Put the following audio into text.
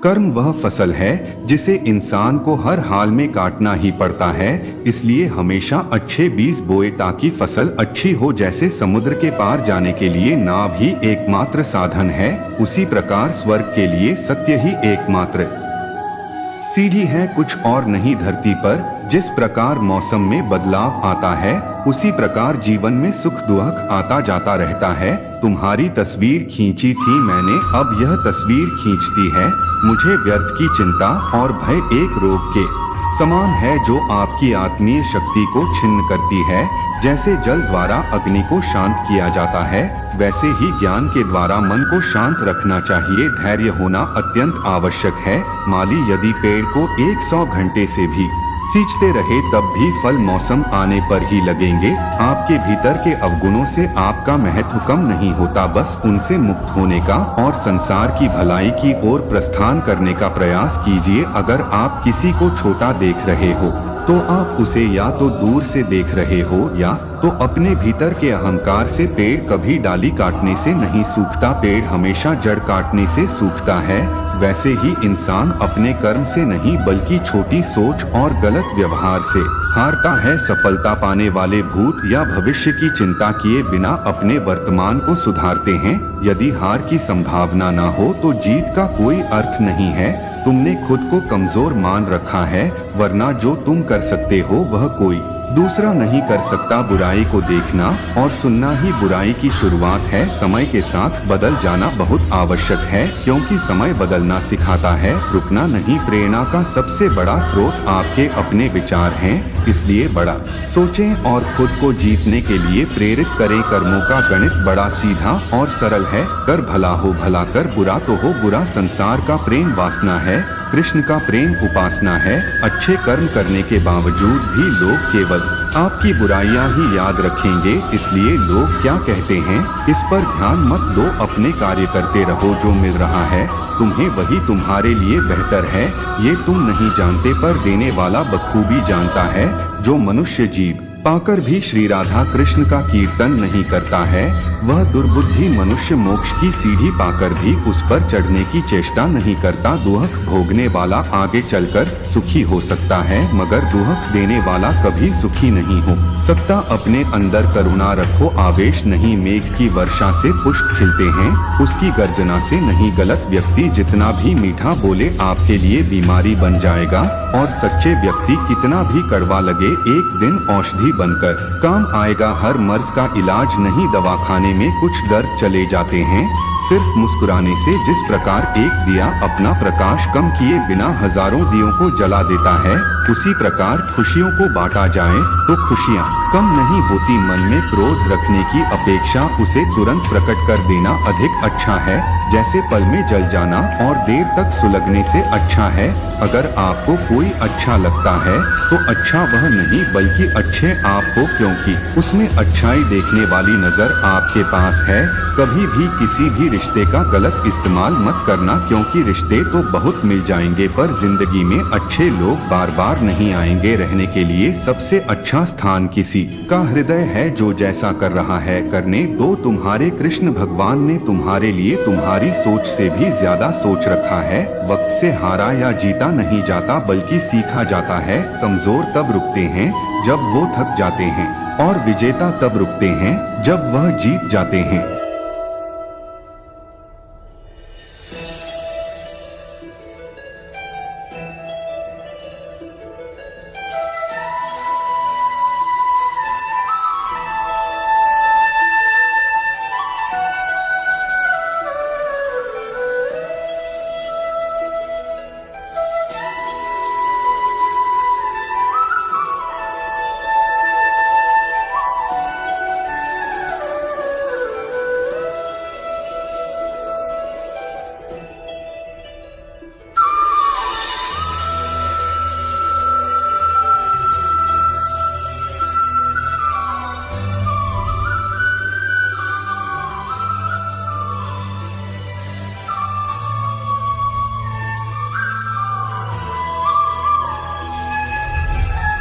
कर्म वह फसल है जिसे इंसान को हर हाल में काटना ही पड़ता है, इसलिए हमेशा अच्छे बीज बोए ताकि फसल अच्छी हो। जैसे समुद्र के पार जाने के लिए नाव ही एकमात्र साधन है, उसी प्रकार स्वर्ग के लिए सत्य ही एकमात्र सीढ़ी है, कुछ और नहीं। धरती पर जिस प्रकार मौसम में बदलाव आता है, उसी प्रकार जीवन में सुख दुख आता जाता रहता है। तुम्हारी तस्वीर खींची थी मैंने, अब यह तस्वीर खींचती है मुझे। व्यर्थ की चिंता और भय एक रोग के समान है जो आपकी आत्मीय शक्ति को छिन्न करती है। जैसे जल द्वारा अग्नि को शांत किया जाता है, वैसे ही ज्ञान के द्वारा मन को शांत रखना चाहिए। धैर्य होना अत्यंत आवश्यक है। माली यदि पेड़ को 100 घंटे से भी सींचते रहे तब भी फल मौसम आने पर ही लगेंगे। आपके भीतर के अवगुणों से आपका महत्व कम नहीं होता, बस उनसे मुक्त होने का और संसार की भलाई की ओर प्रस्थान करने का प्रयास कीजिए। अगर आप किसी को छोटा देख रहे हो तो आप उसे या तो दूर से देख रहे हो या तो अपने भीतर के अहंकार से। पेड़ कभी डाली काटने से नहीं सूखता, पेड़ हमेशा जड़ काटने से सूखता है। वैसे ही इंसान अपने कर्म से नहीं बल्कि छोटी सोच और गलत व्यवहार से हारता है। सफलता पाने वाले भूत या भविष्य की चिंता किए बिना अपने वर्तमान को सुधारते हैं। यदि हार की संभावना ना हो तो जीत का कोई अर्थ नहीं है। तुमने खुद को कमजोर मान रखा है, वरना जो तुम कर सकते हो वह कोई दूसरा नहीं कर सकता। बुराई को देखना और सुनना ही बुराई की शुरुआत है। समय के साथ बदल जाना बहुत आवश्यक है, क्योंकि समय बदलना सिखाता है, रुकना नहीं। प्रेरणा का सबसे बड़ा स्रोत आपके अपने विचार हैं, इसलिए बड़ा सोचें और खुद को जीतने के लिए प्रेरित करें। कर्मों का गणित बड़ा सीधा और सरल है। कर भला हो भला, कर बुरा तो हो बुरा। संसार का प्रेम वासना है, कृष्ण का प्रेम उपासना है। अच्छे कर्म करने के बावजूद भी लोग केवल आपकी बुराइयां ही याद रखेंगे, इसलिए लोग क्या कहते हैं इस पर ध्यान मत दो। अपने कार्य करते रहो, जो मिल रहा है तुम्हें वही तुम्हारे लिए बेहतर है। ये तुम नहीं जानते पर देने वाला बखूबी जानता है। जो मनुष्य जीव पाकर भी श्री राधा कृष्ण का कीर्तन नहीं करता है, वह दुर्बुद्धि मनुष्य मोक्ष की सीढ़ी पाकर भी उस पर चढ़ने की चेष्टा नहीं करता। दुख भोगने वाला आगे चलकर सुखी हो सकता है, मगर दुख देने वाला कभी सुखी नहीं हो सकता। अपने अंदर करुणा रखो, आवेश नहीं। मेघ की वर्षा से पुष्प खिलते हैं, उसकी गर्जना से नहीं। गलत व्यक्ति जितना भी मीठा बोले आपके लिए बीमारी बन जाएगा, और सच्चे व्यक्ति कितना भी कड़वा लगे एक दिन औषधि बनकर काम आएगा। हर मर्ज का इलाज नहीं, दवाखाने में कुछ दर्द चले जाते हैं। सिर्फ मुस्कुराने से जिस प्रकार एक दिया अपना प्रकाश कम किए बिना हजारों दियों को जला देता है, उसी प्रकार खुशियों को बांटा जाए तो खुशियाँ कम नहीं होती। मन में क्रोध रखने की अपेक्षा उसे तुरंत प्रकट कर देना अधिक अच्छा है। जैसे पल में जल जाना और देर तक सुलगने से अच्छा है। अगर आपको कोई अच्छा लगता है तो अच्छा वह नहीं बल्कि अच्छे आप हो, क्योंकि उसमें अच्छाई देखने वाली नजर आपके पास है। कभी भी किसी भी रिश्ते का गलत इस्तेमाल मत करना, क्योंकि रिश्ते तो बहुत मिल जाएंगे पर जिंदगी में अच्छे लोग बार बार नहीं आएंगे। रहने के लिए सबसे अच्छा स्थान किसी का हृदय है, जो जैसा कर रहा है करने दो। तुम्हारे कृष्ण भगवान ने तुम्हारे लिए तुम्हारी सोच से भी ज्यादा सोच रखा है। वक्त से हारा या जीता नहीं जाता बल्कि सीखा जाता है। कमजोर तब रुकते हैं जब वो थक जाते हैं, और विजेता तब रुकते हैं जब वह जीत जाते हैं।